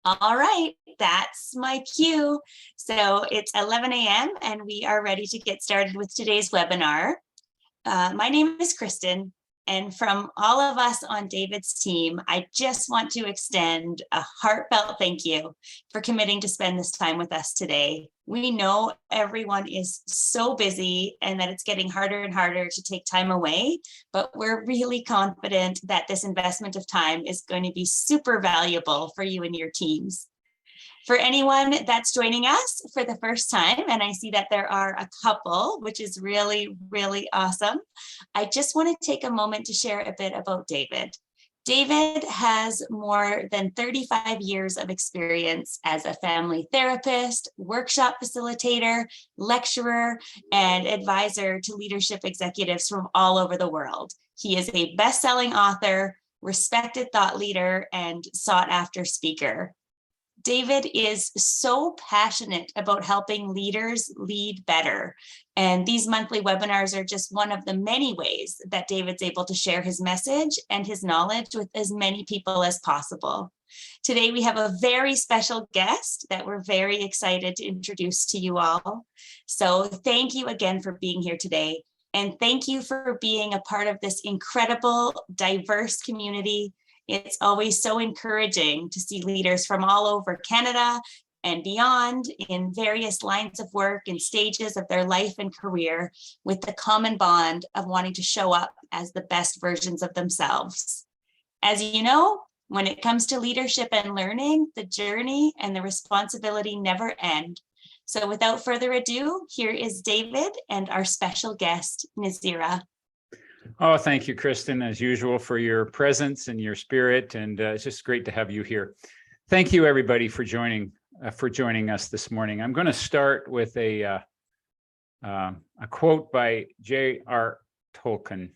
All right, that's my cue. So it's 11 a.m. and we are ready to get started with today's webinar. My name is Kristen, and from all of us on David's team, I just want to extend a heartfelt thank you for committing to spend this time with us today. We know everyone is so busy and that it's getting harder and harder to take time away, but we're really confident that this investment of time is going to be super valuable for you and your teams. For anyone that's joining us for the first time, and I see that there are a couple, which is really, really awesome, I just want to take a moment to share a bit about David. David has more than 35 years of experience as a family therapist, workshop facilitator, lecturer, and advisor to leadership executives from all over the world. He is a best-selling author, respected thought leader, and sought-after speaker. David is so passionate about helping leaders lead better. And these monthly webinars are just one of the many ways that David's able to share his message and his knowledge with as many people as possible. Today, we have a very special guest that we're very excited to introduce to you all. So thank you again for being here today. And thank you for being a part of this incredible, diverse community. It's always so encouraging to see leaders from all over Canada and beyond in various lines of work and stages of their life and career with the common bond of wanting to show up as the best versions of themselves. As you know, when it comes to leadership and learning, the journey and the responsibility never end. So without further ado, here is David and our special guest, Nazira. Oh, thank you, Kristen, as usual, for your presence and your spirit. And it's just great to have you here. Thank you, everybody, for joining us this morning. I'm going to start with a quote by J.R. Tolkien.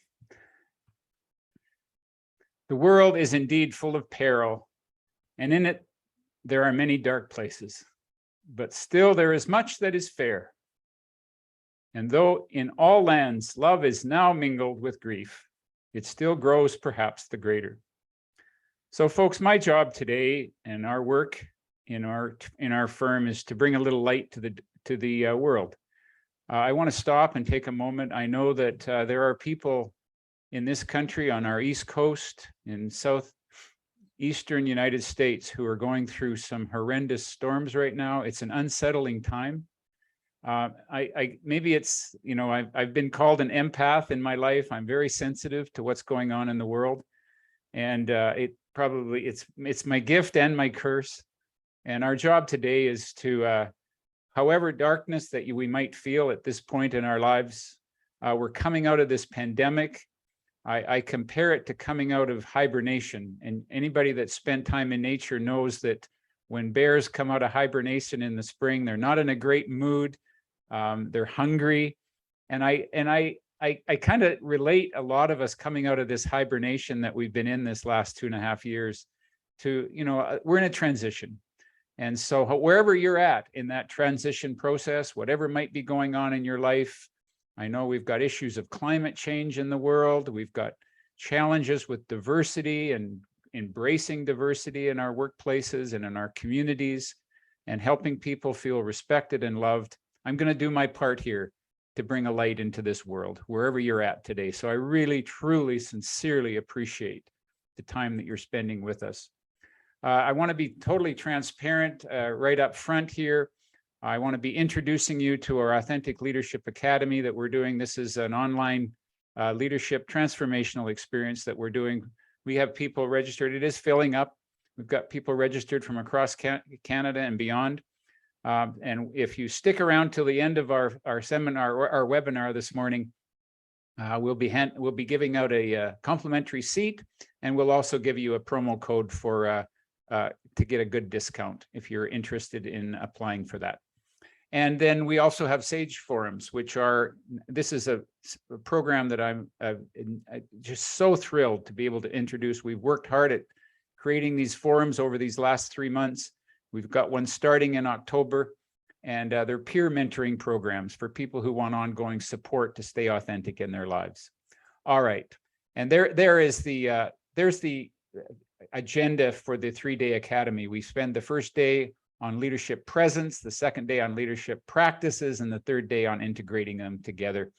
The world is indeed full of peril, and in it there are many dark places, but still there is much that is fair. And though in all lands love is now mingled with grief, it still grows perhaps the greater. So folks, my job today and our work in our firm is to bring a little light to the world. I want to stop and take a moment. I know that there are people in this country on our East Coast, in southeastern United States, who are going through some horrendous storms right now. It's an unsettling time. Maybe it's, I've been called an empath in my life. I'm very sensitive to what's going on in the world. And it's my gift and my curse. And our job today is to, however darkness that we might feel at this point in our lives, we're coming out of this pandemic. I compare it to coming out of hibernation. And anybody that spent time in nature knows that when bears come out of hibernation in the spring, they're not in a great mood. They're hungry. And I kind of relate a lot of us coming out of this hibernation that we've been in this last 2.5 years to, we're in a transition. And so wherever you're at in that transition process, whatever might be going on in your life, I know we've got issues of climate change in the world. We've got challenges with diversity and embracing diversity in our workplaces and in our communities and helping people feel respected and loved. I'm going to do my part here to bring a light into this world, wherever you're at today. So I really, truly, sincerely appreciate the time that you're spending with us. I want to be totally transparent right up front here. I want to be introducing you to our Authentic Leadership Academy that we're doing. This is an online leadership transformational experience that we're doing. We have people registered. It is filling up. We've got people registered from across Canada and beyond. And if you stick around till the end of our seminar or our webinar this morning, we'll be giving out a complimentary seat, and we'll also give you a promo code for to get a good discount if you're interested in applying for that. And then we also have Sage Forums, this is a program that I'm just so thrilled to be able to introduce. We've worked hard at creating these forums over these last 3 months. We've got one starting in October, and they're peer mentoring programs for people who want ongoing support to stay authentic in their lives. All right, and there's the agenda for the 3-day academy. We spend the first day on leadership presence, the second day on leadership practices, and the third day on integrating them together.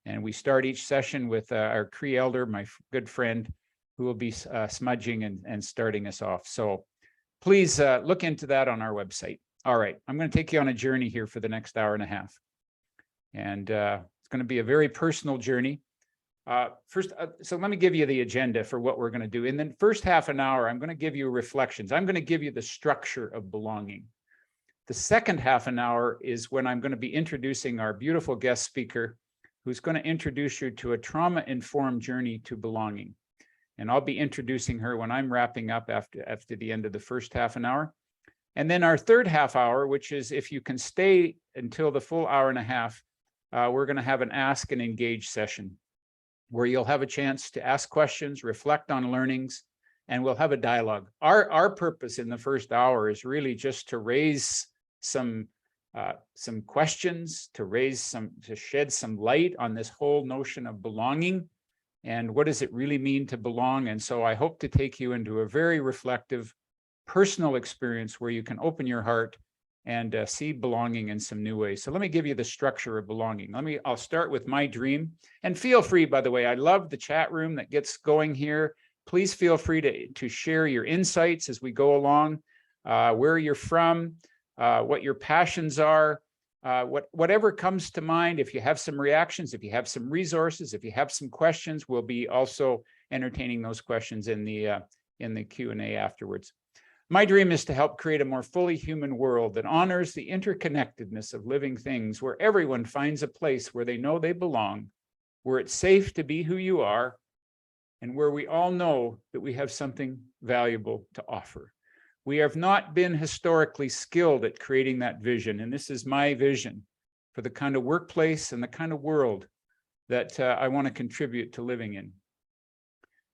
And we start each session with our Cree elder, my good friend, who will be smudging and starting us off. So please look into that on our website. All right, I'm going to take you on a journey here for the next hour and a half. And it's going to be a very personal journey. First, so let me give you the agenda for what we're going to do. In the first half an hour, I'm going to give you reflections. I'm going to give you the structure of belonging. The second half an hour is when I'm going to be introducing our beautiful guest speaker, who's going to introduce you to a trauma-informed journey to belonging. And I'll be introducing her when I'm wrapping up after the end of the first half an hour. And then our third half hour, which is if you can stay until the full hour and a half, we're going to have an ask and engage session where you'll have a chance to ask questions, reflect on learnings, and we'll have a dialogue. Our purpose in the first hour is really just to raise some questions, to shed some light on this whole notion of belonging and what does it really mean to belong. And so I hope to take you into a very reflective, personal experience where you can open your heart and see belonging in some new ways. So let me give you the structure of belonging. I'll start with my dream. And feel free, by the way, I love the chat room that gets going here. Please feel free to share your insights as we go along, where you're from, what your passions are, whatever comes to mind. If you have some reactions, if you have some resources, if you have some questions, we'll be also entertaining those questions in the Q&A afterwards. My dream is to help create a more fully human world that honors the interconnectedness of living things, where everyone finds a place where they know they belong, where it's safe to be who you are, and where we all know that we have something valuable to offer. We have not been historically skilled at creating that vision, and this is my vision for the kind of workplace and the kind of world that I want to contribute to living in.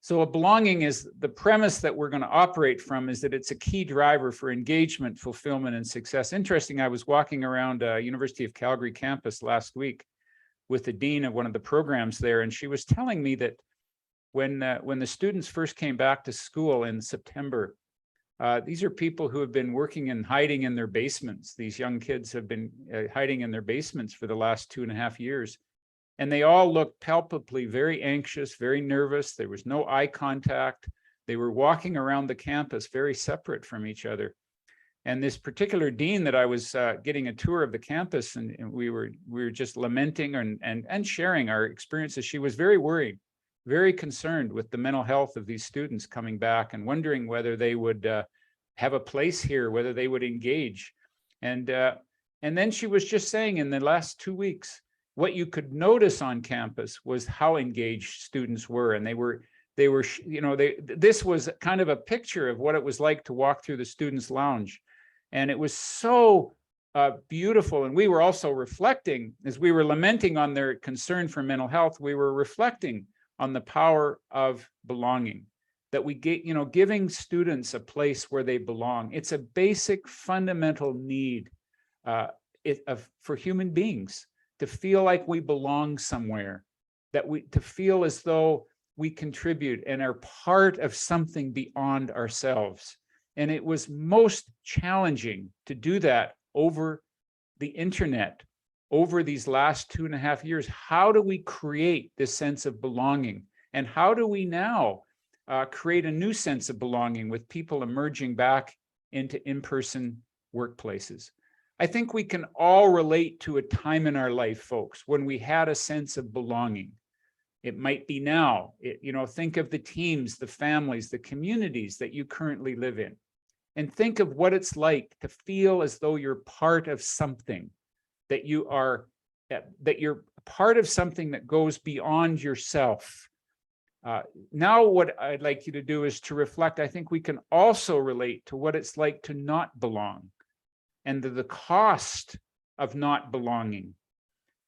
So a belonging is the premise that we're going to operate from, is that it's a key driver for engagement, fulfillment, and success. Interesting, I was walking around University of Calgary campus last week with the dean of one of the programs there, and she was telling me that when the students first came back to school in September, these are people who have been working and hiding in their basements. These young kids have been hiding in their basements for the last 2.5 years. And they all looked palpably very anxious, very nervous. There was no eye contact. They were walking around the campus very separate from each other. And this particular dean that I was getting a tour of the campus, and we were just lamenting and sharing our experiences. She was very worried, very concerned with the mental health of these students coming back and wondering whether they would have a place here, whether they would engage. And then she was just saying, in the last 2 weeks, what you could notice on campus was how engaged students were. And this was kind of a picture of what it was like to walk through the students' lounge. And it was so beautiful. And we were also reflecting, as we were lamenting on their concern for mental health, we were reflecting on the power of belonging, that we get, giving students a place where they belong. It's a basic fundamental need for human beings to feel like we belong somewhere, to feel as though we contribute and are part of something beyond ourselves. And it was most challenging to do that over the internet, over these last 2.5 years. How do we create this sense of belonging? And how do we now create a new sense of belonging with people emerging back into in-person workplaces? I think we can all relate to a time in our life, folks, when we had a sense of belonging. It might be now. Think of the teams, the families, the communities that you currently live in, and think of what it's like to feel as though you're part of something, that you're part of something that goes beyond yourself. Now, what I'd like you to do is to reflect. I think we can also relate to what it's like to not belong, and the cost of not belonging.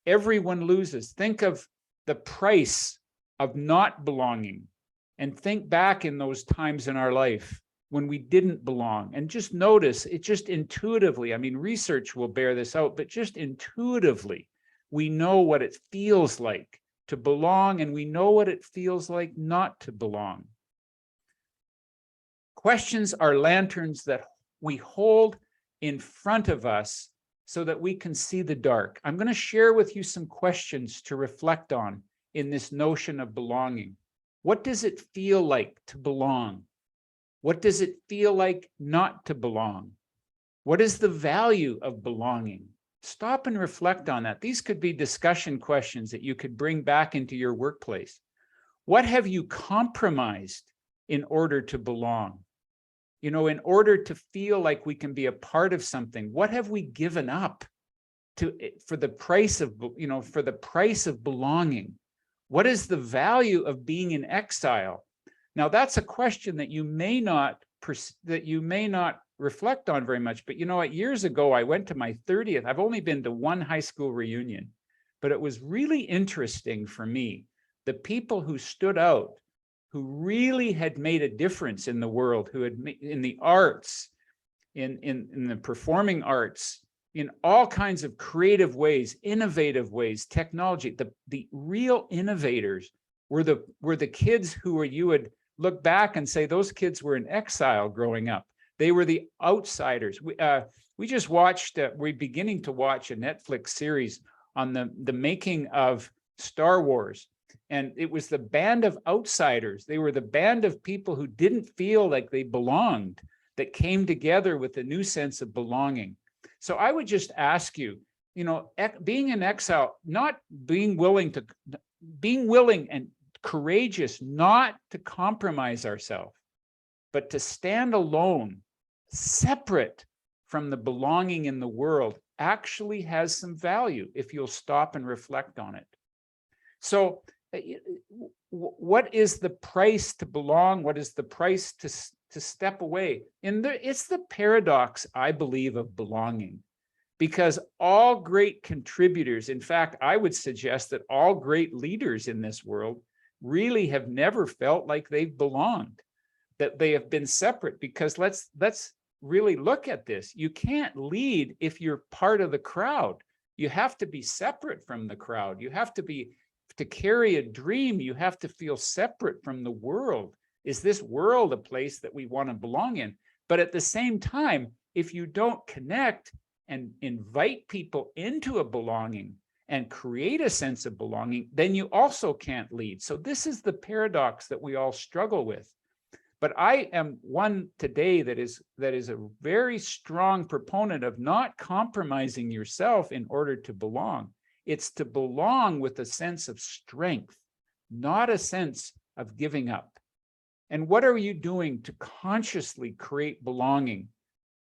Everyone loses. Think of the price of not belonging, and think back in those times in our life when we didn't belong, and just notice it. Just intuitively, I mean, research will bear this out, but just intuitively, we know what it feels like to belong, and we know what it feels like not to belong. Questions are lanterns that we hold in front of us so that we can see the dark. I'm going to share with you some questions to reflect on in this notion of belonging. What does it feel like to belong? What does it feel like not to belong? What is the value of belonging? Stop and reflect on that. These could be discussion questions that you could bring back into your workplace. What have you compromised in order to belong? You know, in order to feel like we can be a part of something, what have we given up for the price of, for the price of belonging? What is the value of being in exile? Now, that's a question that you may not reflect on very much. But you know what? Years ago, I went to my 30th. I've only been to one high school reunion, but it was really interesting for me. The people who stood out, who really had made a difference in the world, who had in the arts, in the performing arts, in all kinds of creative ways, innovative ways, technology. The real innovators were the kids who you would look back and say those kids were in exile growing up. They were the outsiders. We just watched. We're beginning to watch a Netflix series on the making of Star Wars. And it was the band of outsiders. They were the band of people who didn't feel like they belonged, that came together with a new sense of belonging. So I would just ask you, being in exile, not being willing and courageous not to compromise ourselves, but to stand alone, separate from the belonging in the world, actually has some value if you'll stop and reflect on it. So what is the price to belong? What is the price to step away? And it's the paradox, I believe, of belonging, because all great contributors, in fact, I would suggest that all great leaders in this world really have never felt like they've belonged, that they have been separate. Because let's really look at this. You can't lead if you're part of the crowd. You have to be separate from the crowd. You have to carry a dream, you have to feel separate from the world. Is this world a place that we want to belong in? But at the same time, if you don't connect and invite people into a belonging and create a sense of belonging, then you also can't lead. So this is the paradox that we all struggle with. But I am one today that is a very strong proponent of not compromising yourself in order to belong. It's to belong with a sense of strength, not a sense of giving up. And what are you doing to consciously create belonging?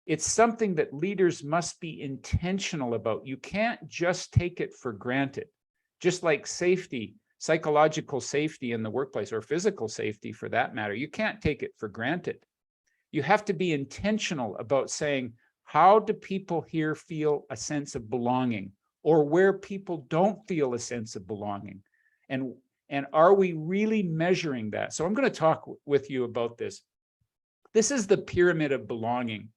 It's something that leaders must be intentional about. You can't just take it for granted. Just like safety, psychological safety in the workplace, or physical safety for that matter, you can't take it for granted. You have to be intentional about saying, how do people here feel a sense of belonging? Or where people don't feel a sense of belonging? And are we really measuring that? So I'm going to talk with you about this. This is the pyramid of belonging.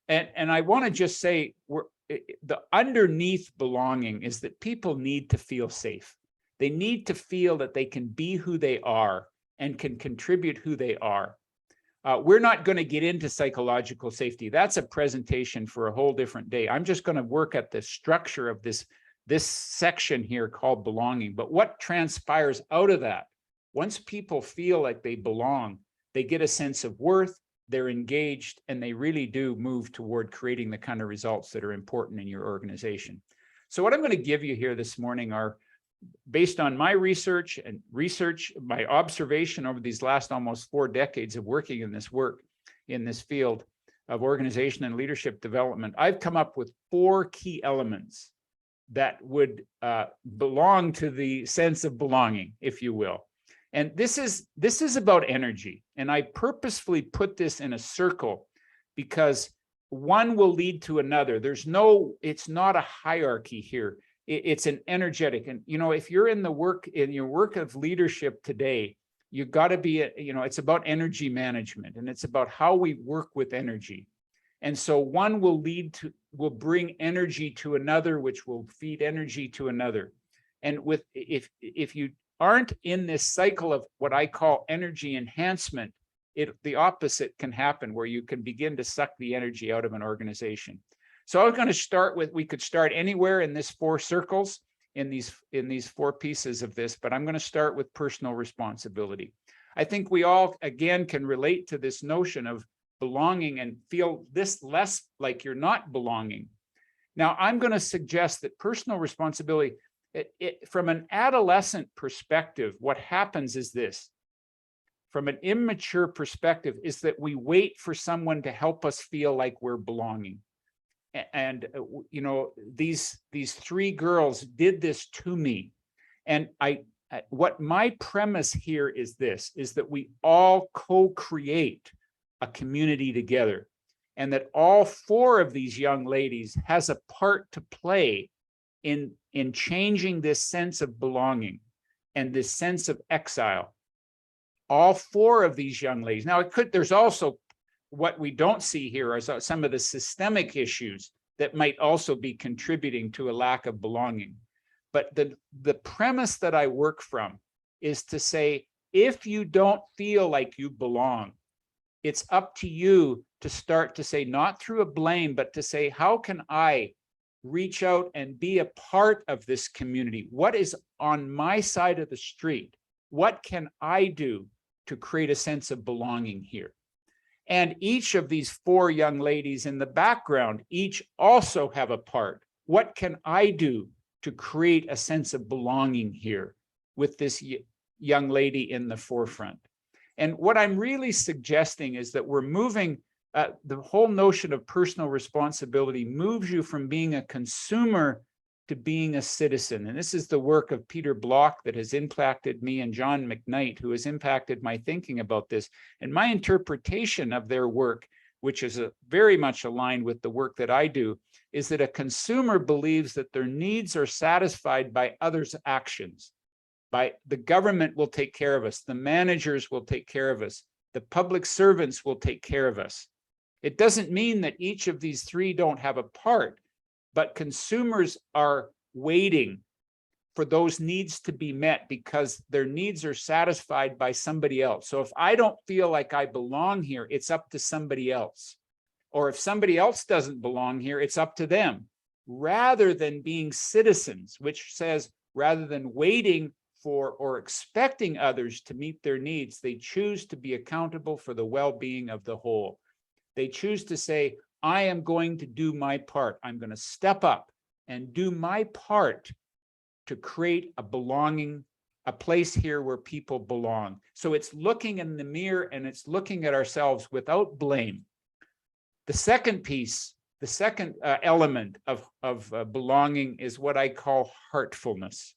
And I want to just say, the underneath belonging is that people need to feel safe. They need to feel that they can be who they are and can contribute who they are. We're not going to get into psychological safety. That's a presentation for a whole different day. I'm just going to work at the structure of this section here called belonging. But what transpires out of that, once people feel like they belong, they get a sense of worth, they're engaged, and they really do move toward creating the kind of results that are important in your organization. So what I'm going to give you here this morning are, based on my research, my observation over these last almost 4 decades of working in this field of organization and leadership development, I've come up with 4 key elements that would belong to the sense of belonging, if you will. And this is about energy. And I purposefully put this in a circle because one will lead to another. It's not a hierarchy here. It's an energetic. And, if you're in your work of leadership today, you've got to be, it's about energy management, and it's about how we work with energy. And so one will bring energy to another, which will feed energy to another. And if you aren't in this cycle of what I call energy enhancement, the opposite can happen, where you can begin to suck the energy out of an organization. So I'm going to start with, we could start anywhere in this 4 circles, in these 4 pieces of this, but I'm going to start with personal responsibility. I think we all, again, can relate to this notion of belonging and feel this less like you're not belonging. Now, I'm going to suggest that personal responsibility, from an adolescent perspective, what happens is this. From an immature perspective, is that we wait for someone to help us feel like we're belonging. And you know, these 3 girls did this to me. And what my premise here is this, is that we all co-create a community together, and that all 4 of these young ladies has a part to play in changing this sense of belonging and this sense of exile. All 4 of these young ladies. Now, there's also, what we don't see here are some of the systemic issues that might also be contributing to a lack of belonging. But the premise that I work from is to say, if you don't feel like you belong, it's up to you to start to say, not through a blame, but to say, how can I reach out and be a part of this community? What is on my side of the street? What can I do to create a sense of belonging here? And each of these 4 young ladies in the background, each also have a part. What can I do to create a sense of belonging here with this young lady in the forefront? And what I'm really suggesting is that we're moving, the whole notion of personal responsibility moves you from being a consumer to being a citizen. And this is the work of Peter Block that has impacted me, and John McKnight, who has impacted my thinking about this. And my interpretation of their work, which is very much aligned with the work that I do, is that a consumer believes that their needs are satisfied by others' actions. By the government will take care of us, the managers will take care of us, the public servants will take care of us. It doesn't mean that each of these 3 don't have a part, but consumers are waiting for those needs to be met because their needs are satisfied by somebody else. So if I don't feel like I belong here, it's up to somebody else. Or if somebody else doesn't belong here, it's up to them. Rather than being citizens, which says, rather than waiting for or expecting others to meet their needs, they choose to be accountable for the well-being of the whole. They choose to say, I am going to do my part. I'm going to step up and do my part to create a belonging, a place here where people belong. So it's looking in the mirror and it's looking at ourselves without blame. The second piece, the second element of belonging is what I call heartfulness.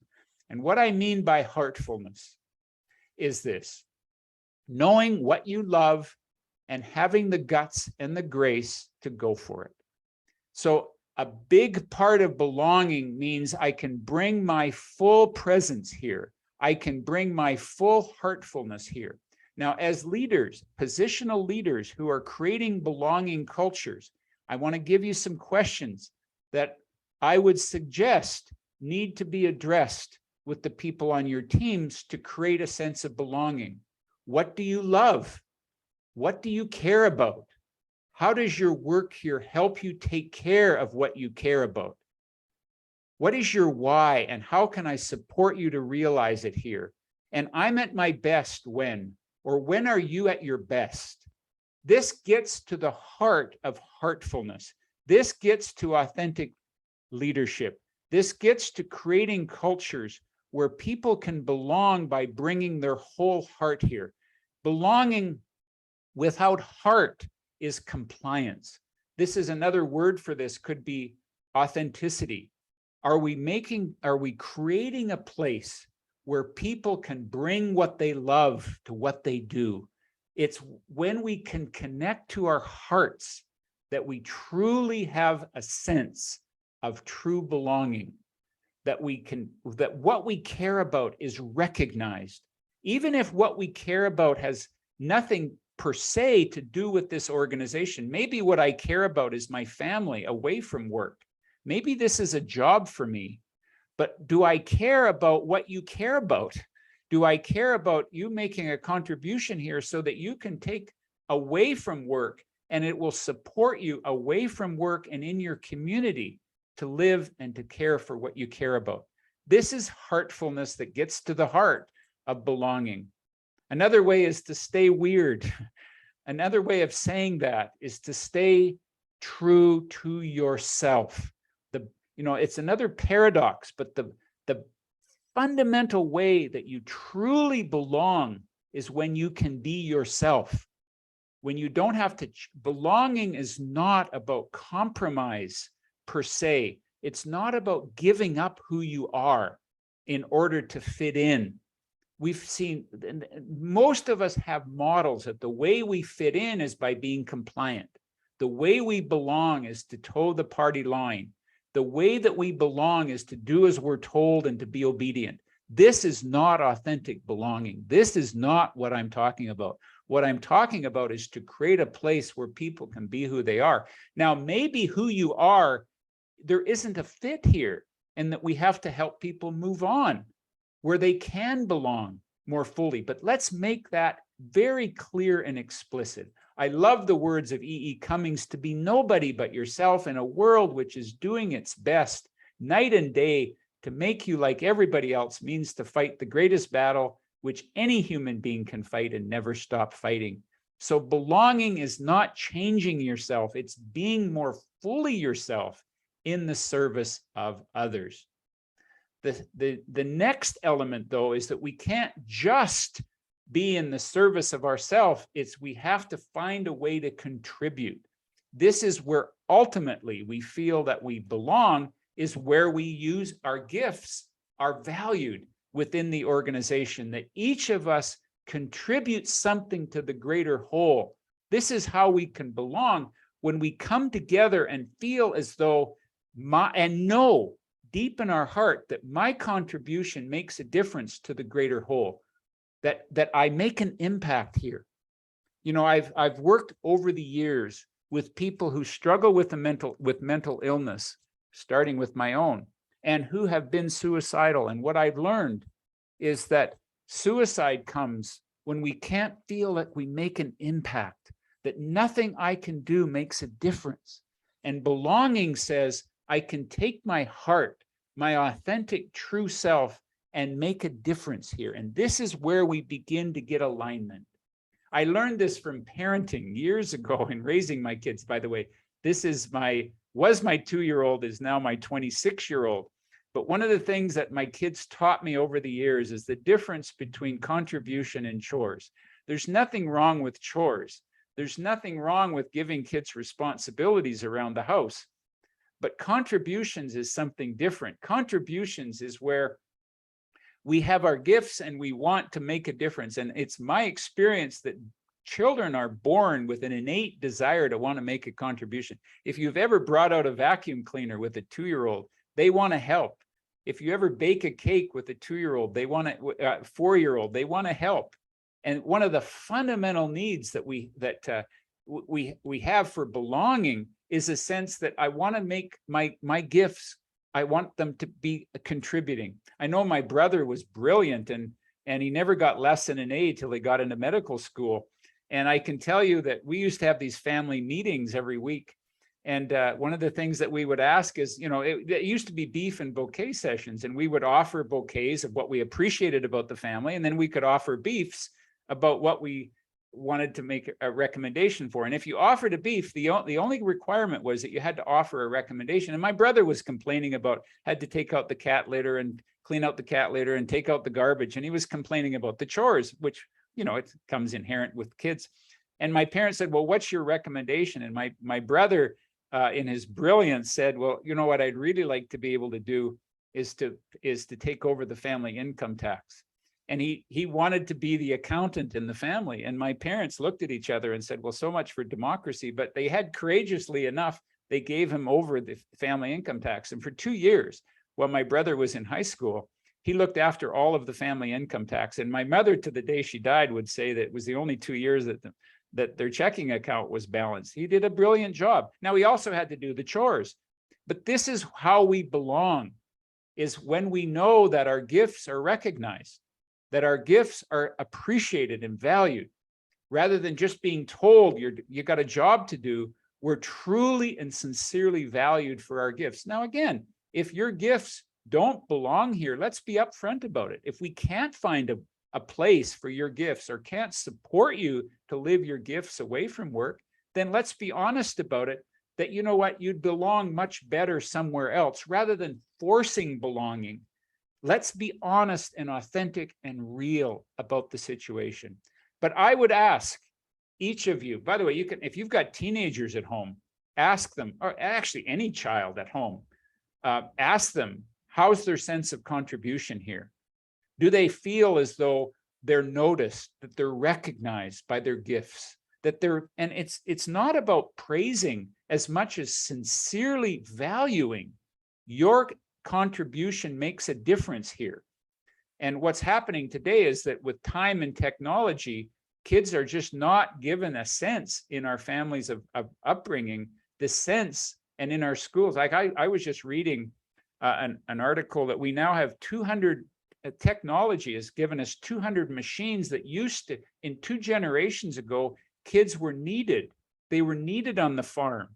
And what I mean by heartfulness is this: knowing what you love and having the guts and the grace to go for it. So a big part of belonging means I can bring my full presence here. I can bring my full heartfulness here. Now, as leaders, positional leaders who are creating belonging cultures, I want to give you some questions that I would suggest need to be addressed with the people on your teams to create a sense of belonging. What do you love? What do you care about? How does your work here help you take care of what you care about? What is your why, and how can I support you to realize it here? And I'm at my best when, or when are you at your best? This gets to the heart of heartfulness. This gets to authentic leadership. This gets to creating cultures where people can belong by bringing their whole heart here. Belonging without heart is compliance. This is another word for this, could be authenticity. Are we creating a place where people can bring what they love to what they do? It's when we can connect to our hearts that we truly have a sense of true belonging, that what we care about is recognized. Even if what we care about has nothing per se to do with this organization. Maybe what I care about is my family away from work. Maybe this is a job for me, but do I care about what you care about? Do I care about you making a contribution here so that you can take away from work and it will support you away from work and in your community to live and to care for what you care about? This is heartfulness that gets to the heart of belonging. Another way is to stay weird. Another way of saying that is to stay true to yourself. It's another paradox, but the fundamental way that you truly belong is when you can be yourself. When you don't have to, belonging is not about compromise per se. It's not about giving up who you are in order to fit in. We've seen, most of us have models that the way we fit in is by being compliant. The way we belong is to toe the party line. The way that we belong is to do as we're told and to be obedient. This is not authentic belonging. This is not what I'm talking about. What I'm talking about is to create a place where people can be who they are. Now, maybe who you are, there isn't a fit here, and that we have to help people move on where they can belong more fully. But let's make that very clear and explicit. I love the words of E.E. Cummings, to be nobody but yourself in a world which is doing its best night and day to make you like everybody else means to fight the greatest battle which any human being can fight and never stop fighting. So belonging is not changing yourself, it's being more fully yourself in the service of others. The next element, though, is that we can't just be in the service of ourselves. It's we have to find a way to contribute. This is where ultimately we feel that we belong, is where we use our gifts are valued within the organization, that each of us contributes something to the greater whole. This is how we can belong, when we come together and feel as though and know deep in our heart that my contribution makes a difference to the greater whole, that I make an impact here. I've worked over the years with people who struggle with mental illness, starting with my own, and who have been suicidal. And what I've learned is that suicide comes when we can't feel like we make an impact, that nothing I can do makes a difference. And belonging says, I can take my heart, my authentic true self, and make a difference here. And this is where we begin to get alignment. I learned this from parenting years ago in raising my kids. By the way, this is was my 2-year-old, is now my 26-year-old. But one of the things that my kids taught me over the years is the difference between contribution and chores. There's nothing wrong with chores. There's nothing wrong with giving kids responsibilities around the house. But contributions is something different. Contributions is where we have our gifts and we want to make a difference. And it's my experience that children are born with an innate desire to want to make a contribution. If you've ever brought out a vacuum cleaner with a 2-year-old, they want to help. If you ever bake a cake with a 2-year-old, they want to, 4-year-old, they want to help. And one of the fundamental needs that we have for belonging is a sense that I want to make my gifts, I want them to be contributing. I know my brother was brilliant and he never got less than an A till he got into medical school. And I can tell you that we used to have these family meetings every week. And one of the things that we would ask is, it used to be beef and bouquet sessions, and we would offer bouquets of what we appreciated about the family. And then we could offer beefs about what we wanted to make a recommendation for. And if you offered a beef, the only requirement was that you had to offer a recommendation. And my brother was complaining about, had to take out the cat litter and clean out the cat litter and take out the garbage. And he was complaining about the chores, which, it comes inherent with kids. And my parents said, well, what's your recommendation? And my brother, in his brilliance, said, well, what I'd really like to be able to do is to take over the family income tax. And he wanted to be the accountant in the family. And my parents looked at each other and said, well, so much for democracy. But they had, courageously enough, they gave him over the family income tax. And for 2 years, while my brother was in high school, he looked after all of the family income tax. And my mother, to the day she died, would say that it was the only 2 years that their checking account was balanced. He did a brilliant job. Now, he also had to do the chores. But this is how we belong, is when we know that our gifts are recognized, that our gifts are appreciated and valued, rather than just being told you got a job to do. We're truly and sincerely valued for our gifts. Now, again, if your gifts don't belong here, let's be upfront about it. If we can't find a place for your gifts or can't support you to live your gifts away from work, then let's be honest about it, that you know what, you'd belong much better somewhere else rather than forcing belonging. Let's be honest and authentic and real about the situation. But I would ask each of you, by the way, you can, if you've got teenagers at home, ask them, or actually any child at home, ask them, how's their sense of contribution here? Do they feel as though they're noticed, that they're recognized by their gifts, that they're, and it's not about praising as much as sincerely valuing your contribution makes a difference here. And what's happening today is that with time and technology, kids are just not given a sense in our families of upbringing, the sense, and in our schools. Like I was just reading an article that we now have 200, technology has given us 200 machines that used to, in 2 generations ago, kids were needed. They were needed on the farm.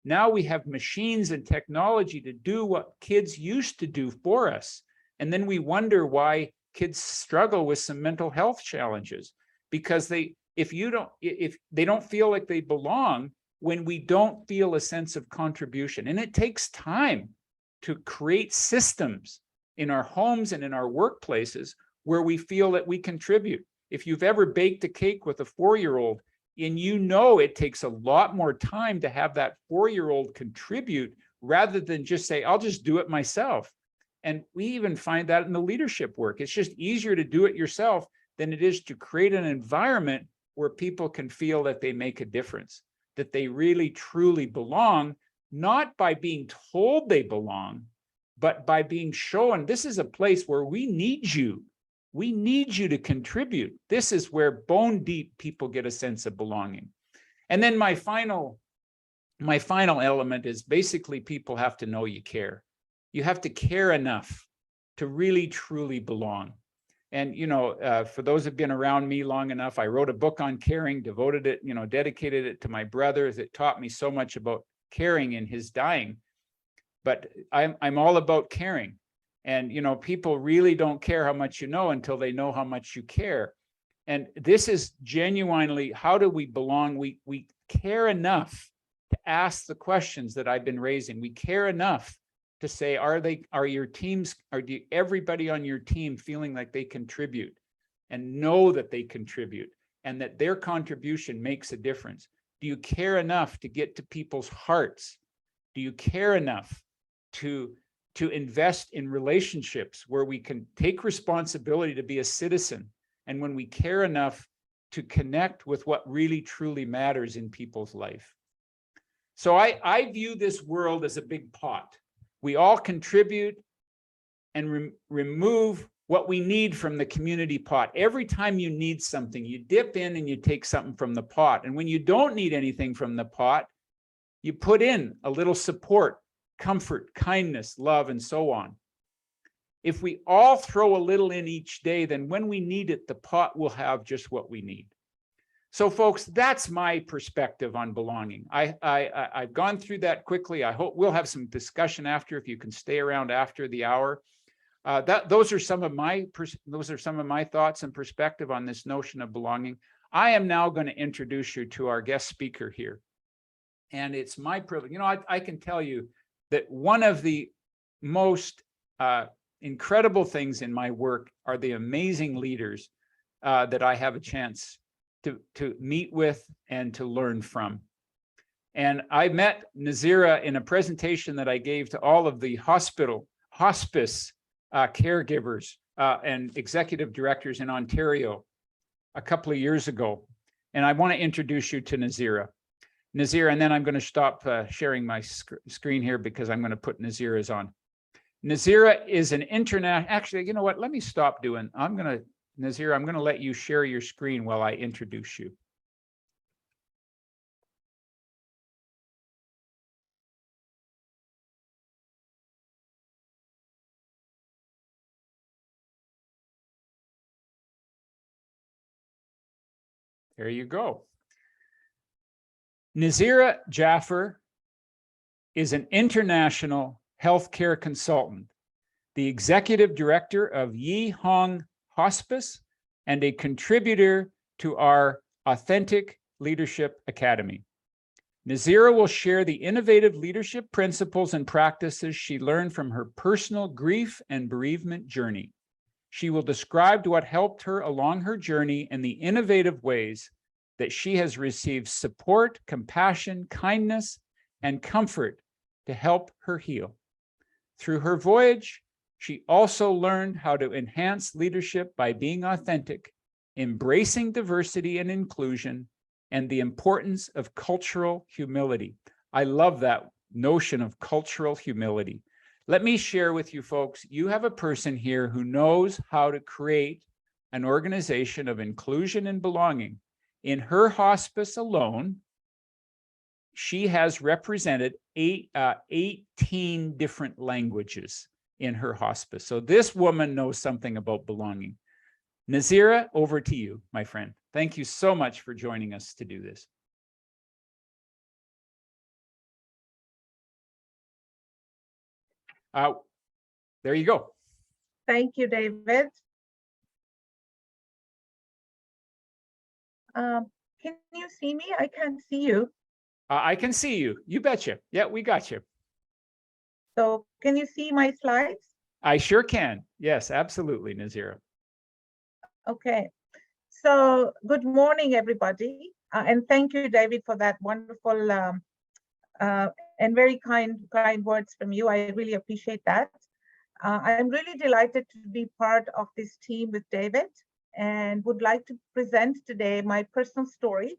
Now we have machines and technology to do what kids used to do for us. And then we wonder why kids struggle with some mental health challenges, because if they don't feel like they belong when we don't feel a sense of contribution. And it takes time to create systems in our homes and in our workplaces where we feel that we contribute. If you've ever baked a cake with a 4-year-old, and you know it takes a lot more time to have that 4-year-old contribute rather than just say, I'll just do it myself. And we even find that in the leadership work. It's just easier to do it yourself than it is to create an environment where people can feel that they make a difference, that they really truly belong, not by being told they belong, but by being shown this is a place where we need you. We need you to contribute. This is where bone deep people get a sense of belonging. And then my final element is basically people have to know you care. You have to care enough to really truly belong. And, you know, for those who've been around me long enough, I wrote a book on caring, devoted it, dedicated it to my brother. It taught me so much about caring in his dying. But I'm all about caring. And, people really don't care how much you know until they know how much you care. And this is genuinely, how do we belong? We care enough to ask the questions that I've been raising. We care enough to say, are your teams, everybody on your team feeling like they contribute and know that they contribute and that their contribution makes a difference? Do you care enough to get to people's hearts? Do you care enough to invest in relationships where we can take responsibility to be a citizen, and when we care enough to connect with what really truly matters in people's life? So I view this world as a big pot. We all contribute and remove what we need from the community pot. Every time you need something, you dip in and you take something from the pot. And when you don't need anything from the pot, you put in a little support, comfort, kindness, love, and so on. If we all throw a little in each day, then when we need it, the pot will have just what we need. So folks, that's my perspective on belonging. I've gone through that quickly. I hope we'll have some discussion after, if you can stay around after the hour. Those are some of my thoughts and perspective on this notion of belonging. I am now going to introduce you to our guest speaker here. And it's my privilege. I can tell you that one of the most incredible things in my work are the amazing leaders that I have a chance to meet with and to learn from. And I met Nazira in a presentation that I gave to all of the hospice caregivers and executive directors in Ontario a couple of years ago. And I want to introduce you to Nazira. Nazira, and then I'm going to stop sharing my screen here because I'm going to put Nazira's on. Nazira is an actually, you know what? Let me stop doing. Nazira, I'm going to let you share your screen while I introduce you. There you go. Nazira Jaffer is an international healthcare consultant, the executive director of Yi Hong Hospice, and a contributor to our Authentic Leadership Academy. Nazira will share the innovative leadership principles and practices she learned from her personal grief and bereavement journey. She will describe what helped her along her journey and the innovative ways that she has received support, compassion, kindness, and comfort to help her heal. Through her voyage, she also learned how to enhance leadership by being authentic, embracing diversity and inclusion, and the importance of cultural humility. I love that notion of cultural humility. Let me share with you folks, you have a person here who knows how to create an organization of inclusion and belonging. In her hospice alone, she has represented 18 different languages in her hospice. So this woman knows something about belonging. Nazira, over to you, my friend. Thank you so much for joining us to do this. There you go. Thank you, David. Can you see me? I can't see you. I can see you. You betcha. Yeah, we got you. So can you see my slides? I sure can. Yes, absolutely, Nazira. Okay. So good morning, everybody. And thank you, David, for that wonderful and very kind words from you. I really appreciate that. I'm really delighted to be part of this team with David and would like to present today my personal story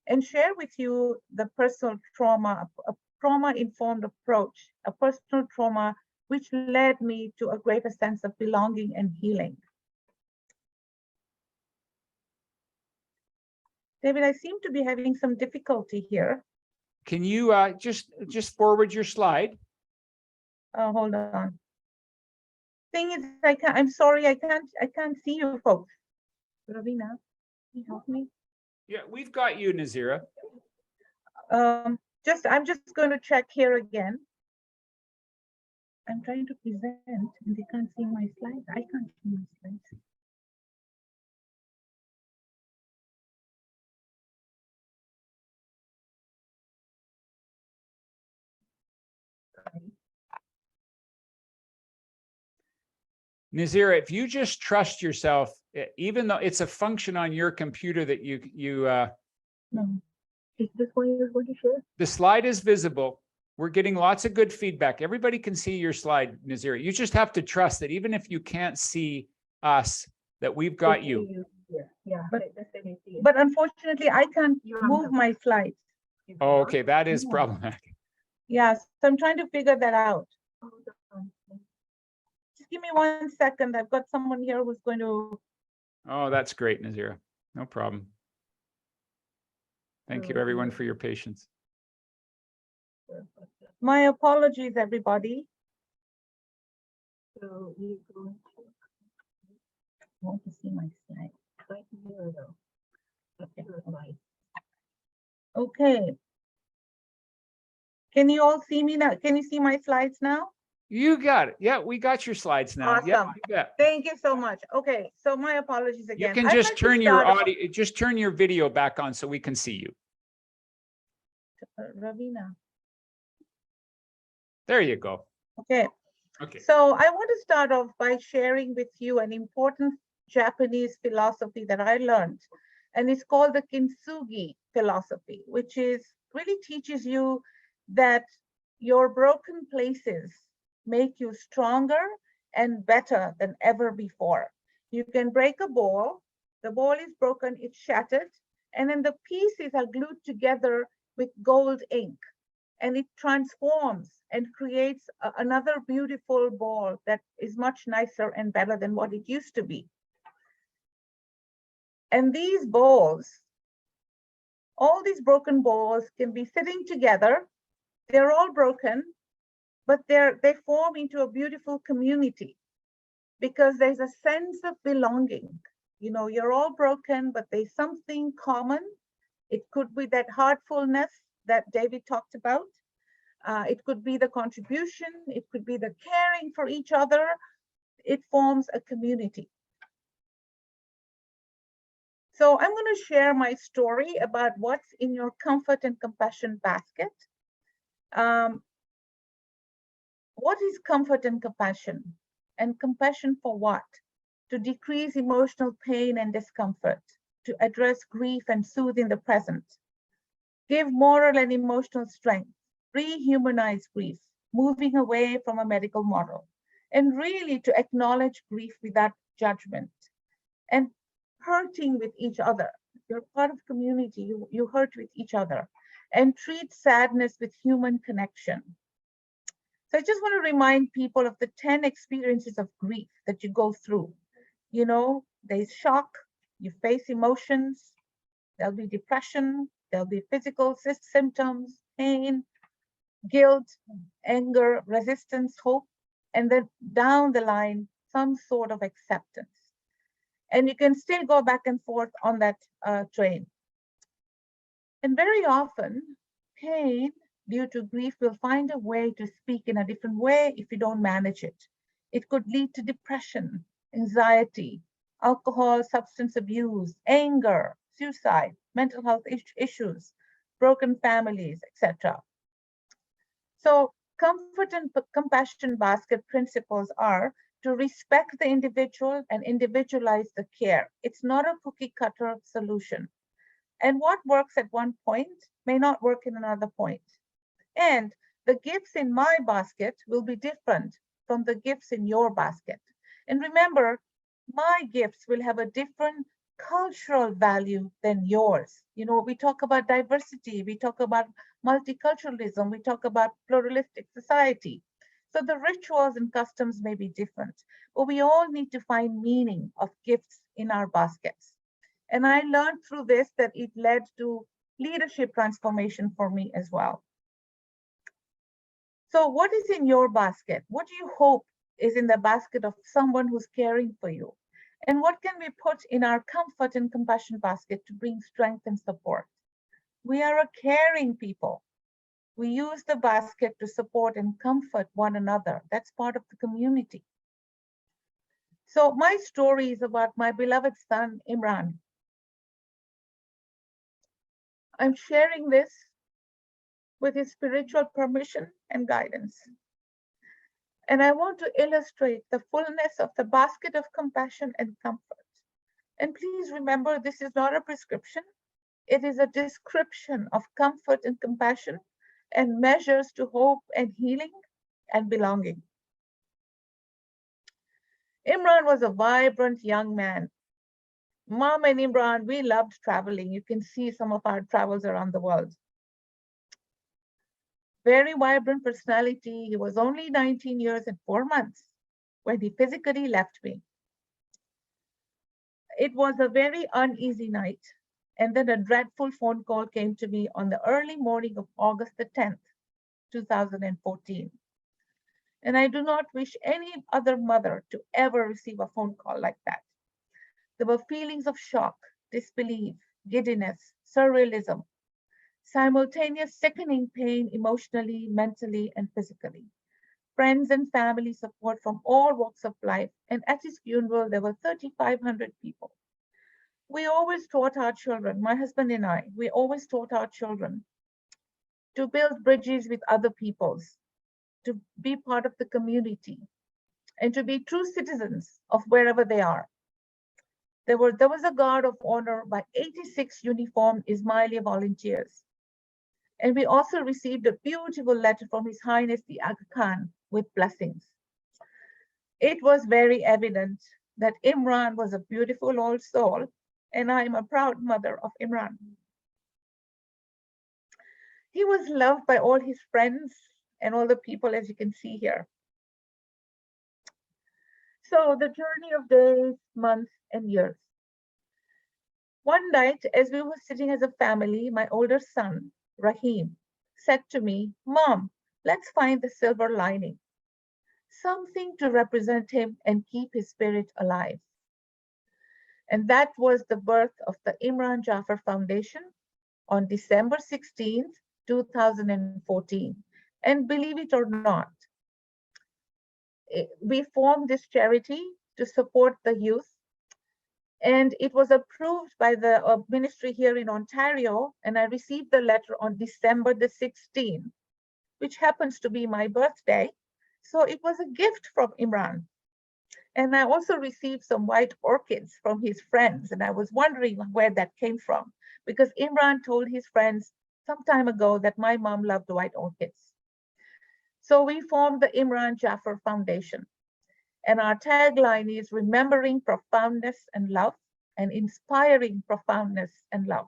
and share with you the personal trauma, a trauma-informed approach, a personal trauma which led me to a greater sense of belonging and healing. David, I seem to be having some difficulty here. Can you just forward your slide? Hold on. Thing is, I'm sorry, I can't see you folks. Ravina, can you help me? Yeah, we've got you, Nazira. I'm just going to check here again. I'm trying to present and they can't see my slides. I can't see my slides. Nazira, if you just trust yourself, even though it's a function on your computer that No. Is this what you're going to share? The slide is visible. We're getting lots of good feedback. Everybody can see your slide, Nazira. You just have to trust that even if you can't see us, that we've got you. Yeah. But unfortunately, I can't move my slides. Oh, okay, that is problematic. Yes, so I'm trying to figure that out. Just give me 1 second. I've got someone here who's going to. Oh, that's great, Nazira. No problem. Thank you, everyone, for your patience. My apologies, everybody. So you're going to. I want to see my slide. Right here, though. Okay. Okay. Can you all see me now? Can you see my slides now? You got it. Yeah, we got your slides now. Awesome. Yeah, you bet. Thank you so much. Okay, so my apologies again. You can just turn your audio, just turn your video back on so we can see you. Ravina. There you go. Okay. Okay. So I want to start off by sharing with you an important Japanese philosophy that I learned, and it's called the Kinsugi Philosophy, which really teaches you that your broken places make you stronger and better than ever before. You can break a ball, the ball is broken, it's shattered, and then the pieces are glued together with gold ink, and it transforms and creates another beautiful ball that is much nicer and better than what it used to be. And these balls, all these broken balls can be sitting together. They're all broken, but they form into a beautiful community because there's a sense of belonging. You know, you're all broken, but there's something common. It could be that heartfulness that David talked about. It could be the contribution. It could be the caring for each other. It forms a community. So I'm going to share my story about what's in your comfort and compassion basket. What is comfort and compassion? And compassion for what? To decrease emotional pain and discomfort, to address grief and soothe in the present, give moral and emotional strength, rehumanize grief, moving away from a medical model, and really to acknowledge grief without judgment, and hurting with each other. You're part of community, you hurt with each other, and treat sadness with human connection. So I just want to remind people of the 10 experiences of grief that you go through. You know, there's shock, you face emotions, there'll be depression, there'll be physical symptoms, pain, guilt, anger, resistance, hope, and then down the line, some sort of acceptance. And you can still go back and forth on that train. And very often, pain due to grief will find a way to speak in a different way if you don't manage it. It could lead to depression, anxiety, alcohol, substance abuse, anger, suicide, mental health issues, broken families, etc. So comfort and compassion basket principles are to respect the individual and individualize the care. It's not a cookie cutter solution. And what works at one point may not work in another point. And the gifts in my basket will be different from the gifts in your basket. And remember, my gifts will have a different cultural value than yours. You know, we talk about diversity, we talk about multiculturalism, we talk about pluralistic society. So the rituals and customs may be different, but we all need to find meaning of gifts in our baskets. And I learned through this that it led to leadership transformation for me as well. So what is in your basket? What do you hope is in the basket of someone who's caring for you? And what can we put in our comfort and compassion basket to bring strength and support? We are a caring people. We use the basket to support and comfort one another. That's part of the community. So my story is about my beloved son, Imran. I'm sharing this with his spiritual permission and guidance. And I want to illustrate the fullness of the basket of compassion and comfort. And please remember, this is not a prescription. It is a description of comfort and compassion and measures to hope and healing and belonging. Imran was a vibrant young man. Mom and Imran, we loved traveling. You can see some of our travels around the world. Very vibrant personality. He was only 19 years and 4 months when he physically left me. It was a very uneasy night. And then a dreadful phone call came to me on the early morning of August the 10th, 2014. And I do not wish any other mother to ever receive a phone call like that. There were feelings of shock, disbelief, giddiness, surrealism, simultaneous sickening pain emotionally, mentally, and physically. Friends and family support from all walks of life, and at his funeral, there were 3,500 people. We always taught our children, my husband and I, we always taught our children to build bridges with other peoples, to be part of the community, and to be true citizens of wherever they are. There was a guard of honor by 86 uniformed Ismaili volunteers. And we also received a beautiful letter from His Highness the Aga Khan with blessings. It was very evident that Imran was a beautiful old soul, and I am a proud mother of Imran. He was loved by all his friends and all the people, as you can see here. So the journey of days, months, and years. One night, as we were sitting as a family, my older son, Rahim, said to me, "Mom, let's find the silver lining, something to represent him and keep his spirit alive." And that was the birth of the Imran Jaffer Foundation on December 16th, 2014. And believe it or not, we formed this charity to support the youth. And it was approved by the ministry here in Ontario. And I received the letter on December the 16th, which happens to be my birthday. So it was a gift from Imran. And I also received some white orchids from his friends. And I was wondering where that came from, because Imran told his friends some time ago that my mom loved white orchids. So we formed the Imran Jaffer Foundation. And our tagline is remembering profoundness and love and inspiring profoundness and love.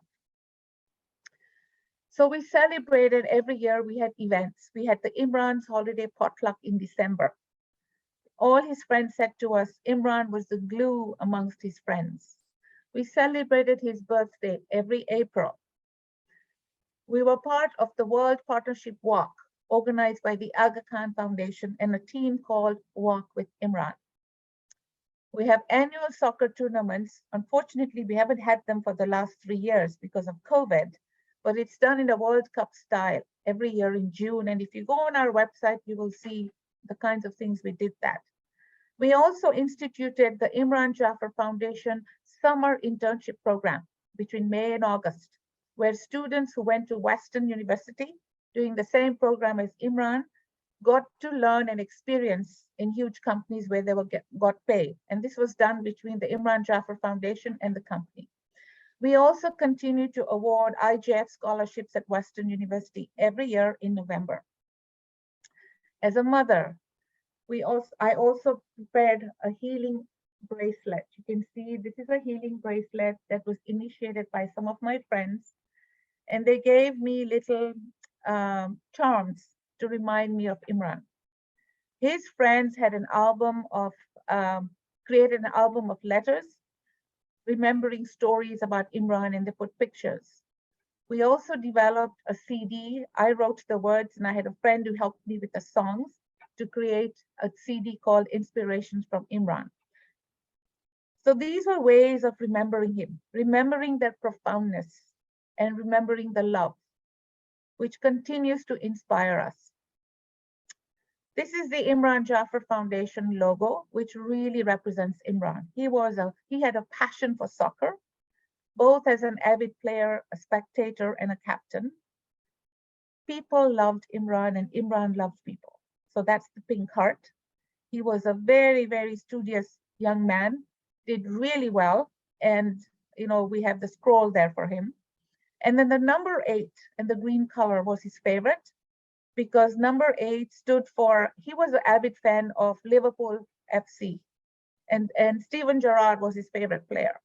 So we celebrated every year. We had events. We had the Imran's holiday potluck in December. All his friends said to us, Imran was the glue amongst his friends. We celebrated his birthday every April. We were part of the World Partnership Walk, organized by the Aga Khan Foundation and a team called Walk with Imran. We have annual soccer tournaments. Unfortunately, we haven't had them for the last 3 years because of COVID, but it's done in a World Cup style every year in June. And if you go on our website, you will see the kinds of things we did that. We also instituted the Imran Jaffer Foundation summer internship program between May and August, where students who went to Western University doing the same program as Imran got to learn and experience in huge companies where they got paid. And this was done between the Imran Jaffer Foundation and the company. We also continue to award IJF scholarships at Western University every year in November. As a mother, I also prepared a healing bracelet. You can see this is a healing bracelet that was initiated by some of my friends. And they gave me little charms to remind me of Imran. His friends had an album of, created an album of letters, remembering stories about Imran, and they put pictures. We also developed a CD. I wrote the words and I had a friend who helped me with the songs to create a CD called Inspirations from Imran. So these were ways of remembering him, remembering their profoundness and remembering the love, which continues to inspire us. This is the Imran Jaffer Foundation logo, which really represents Imran. He had a passion for soccer, both as an avid player, a spectator, and a captain. People loved Imran and Imran loved people. So that's the pink heart. He was a very, very studious young man, did really well. And, we have the scroll there for him. And then the number 8 and the green color was his favorite, because number 8 stood for, he was an avid fan of Liverpool FC. And Steven Gerrard was his favorite player.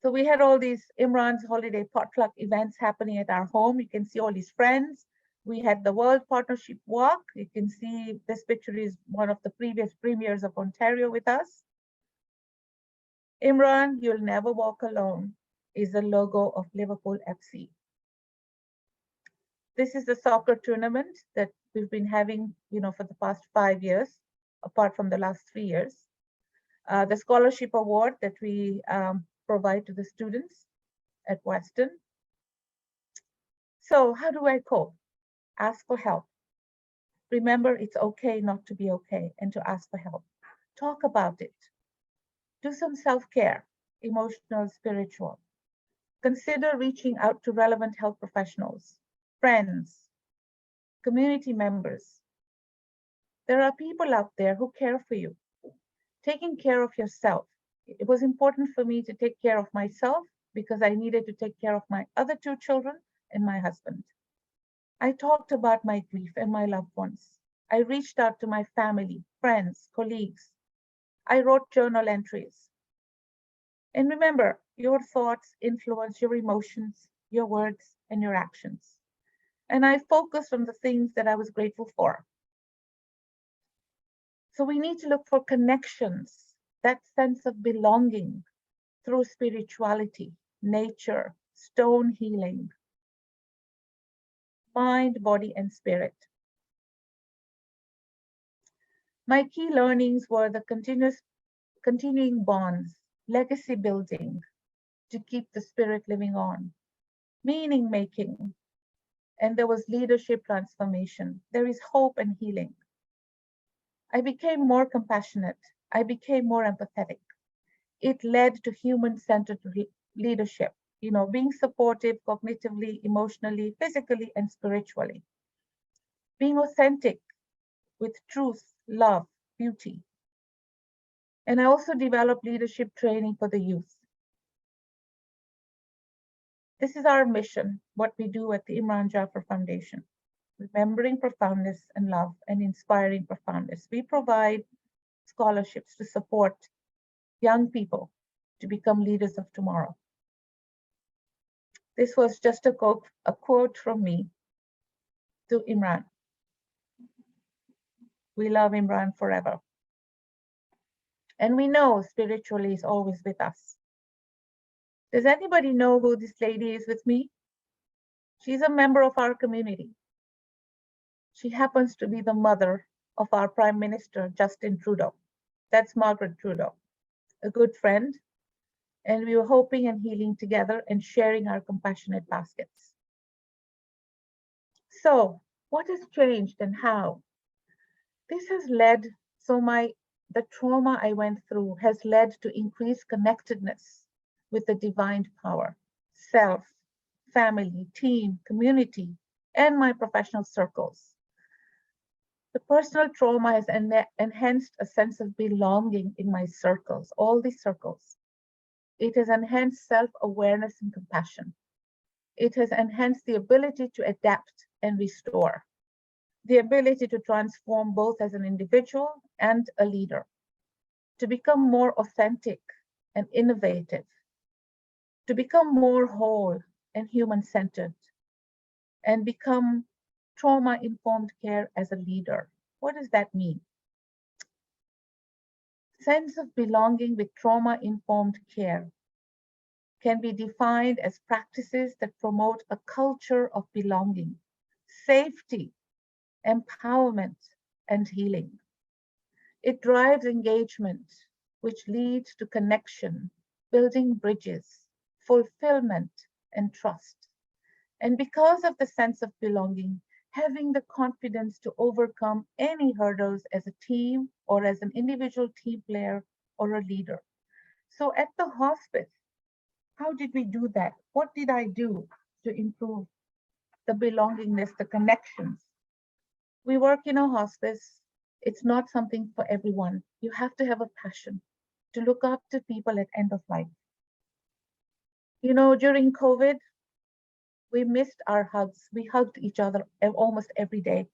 So we had all these Imran's holiday potluck events happening at our home. You can see all his friends. We had the World Partnership Walk. You can see this picture is one of the previous premiers of Ontario with us. Imran, you'll never walk alone is the logo of Liverpool FC. This is the soccer tournament that we've been having, for the past 5 years, apart from the last 3 years. The scholarship award that we provide to the students at Western. So how do I cope? Ask for help. Remember, it's okay not to be okay and to ask for help. Talk about it. Do some self-care, emotional, spiritual. Consider reaching out to relevant health professionals, friends, community members. There are people out there who care for you. Taking care of yourself. It was important for me to take care of myself because I needed to take care of my other 2 children and my husband. I talked about my grief and my loved ones. I reached out to my family, friends, colleagues. I wrote journal entries. And remember, your thoughts influence your emotions, your words, and your actions. And I focused on the things that I was grateful for. So we need to look for connections, that sense of belonging through spirituality, nature, stone healing, mind, body, and spirit. My key learnings were the continuing bonds, legacy building to keep the spirit living on, meaning making, and there was leadership transformation. There is hope and healing. I became more compassionate. I became more empathetic. It led to human-centered leadership, being supportive cognitively, emotionally, physically, and spiritually. Being authentic with truth, love, beauty. And I also developed leadership training for the youth. This is our mission, what we do at the Imran Jaffer Foundation, remembering profoundness and love and inspiring profoundness. We provide scholarships to support young people to become leaders of tomorrow. This was just a quote from me to Imran. We love Imran forever. And we know spiritually is always with us. Does anybody know who this lady is with me? She's a member of our community. She happens to be the mother of our Prime Minister, Justin Trudeau. That's Margaret Trudeau, a good friend. And we were hoping and healing together and sharing our compassionate baskets. So what has changed and how? This has led, the trauma I went through has led to increased connectedness with the divine power, self, family, team, community, and my professional circles. The personal trauma has enhanced a sense of belonging in my circles, all these circles. It has enhanced self-awareness and compassion. It has enhanced the ability to adapt and restore, the ability to transform both as an individual and a leader, to become more authentic and innovative, to become more whole and human-centered, and become trauma-informed care as a leader. What does that mean? Sense of belonging with trauma-informed care can be defined as practices that promote a culture of belonging, safety, empowerment, and healing. It drives engagement, which leads to connection, building bridges, fulfillment, and trust. And because of the sense of belonging, having the confidence to overcome any hurdles as a team or as an individual team player or a leader. So at the hospice, how did we do that? What did I do to improve the belongingness, the connections? We work in a hospice. It's not something for everyone. You have to have a passion to look after people at end of life. During COVID, we missed our hugs. We hugged each other almost every day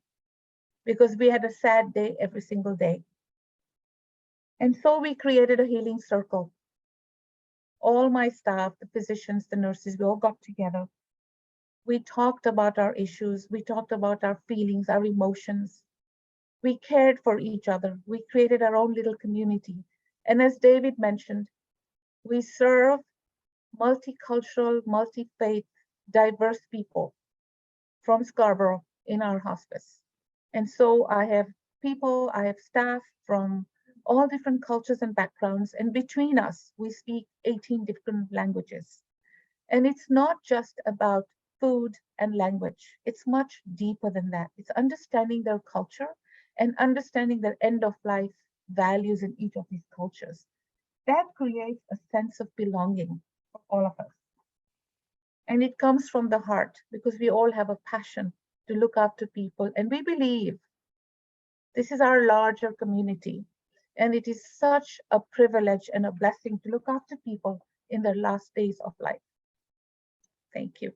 because we had a sad day every single day. And so we created a healing circle. All my staff, the physicians, the nurses, we all got together. We talked about our issues. We talked about our feelings, our emotions. We cared for each other. We created our own little community. And as David mentioned, we serve multicultural, multi-faith, diverse people from Scarborough in our hospice. And so I have staff from all different cultures and backgrounds. And between us, we speak 18 different languages. And it's not just about food and language. It's much deeper than that. It's understanding their culture and understanding their end of life values in each of these cultures. That creates a sense of belonging for all of us. And it comes from the heart because we all have a passion to look after people. And we believe this is our larger community. And it is such a privilege and a blessing to look after people in their last days of life. Thank you.